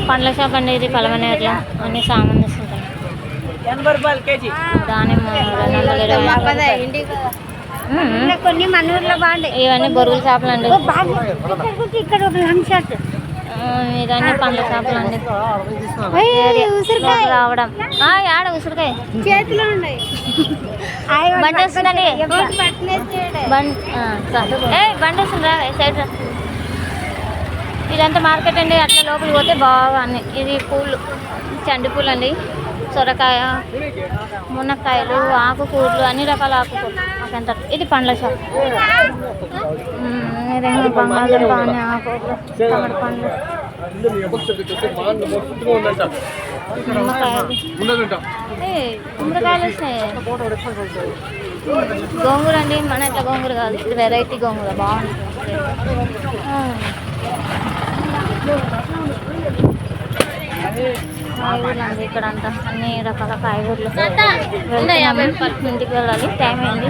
పండ్ల షాప్ అండి ఇది. పలమనేరులో అన్ని సామాన్ తీసుకుంటాం. దానిమ్మ 220. కొన్ని మన ఊర్లో బాగుంటాయి. ఇవన్నీ బొరుగుల చేపలు అండి. ఇక్కడ ఒక లంగ్ షాట్. ఇదన్నీ పండ్ల చేపలు అండి. రావడం ఆడ ఉసిరికాయ చేతిలో ఉన్నాయి. బండి వస్తుందండి. బండి వస్తుంది రా సైడ్. ఇదంతా మార్కెట్ అండి. అట్లా లోపలికి పోతే బాగా అన్ని. ఇది పూలు, చండి పూలు అండి, సొరకాయ, మునక్కాయలు, ఆకుకూరలు, అన్ని రకాల ఆకుకూరలు మాకంత. ఇది పండ్ల షాప్. ఇదేమో బంగాళదుంప అనే ఆకుకూరలు, టమాటా పండ్లు, నిమ్మకాయలు, కుమ్మడికాయలు వస్తాయి. గోంగూర అండి. మన ఇట్లా గోంగూర కాదు, ఇది వెరైటీ గోంగూర బాగుంటుంది. కాయగూరలు అండి ఇక్కడ అంతా అన్ని రకాల కాయగూరలు. వెళ్తున్నాము, ఇంటికి వెళ్ళాలి, టైం అయింది.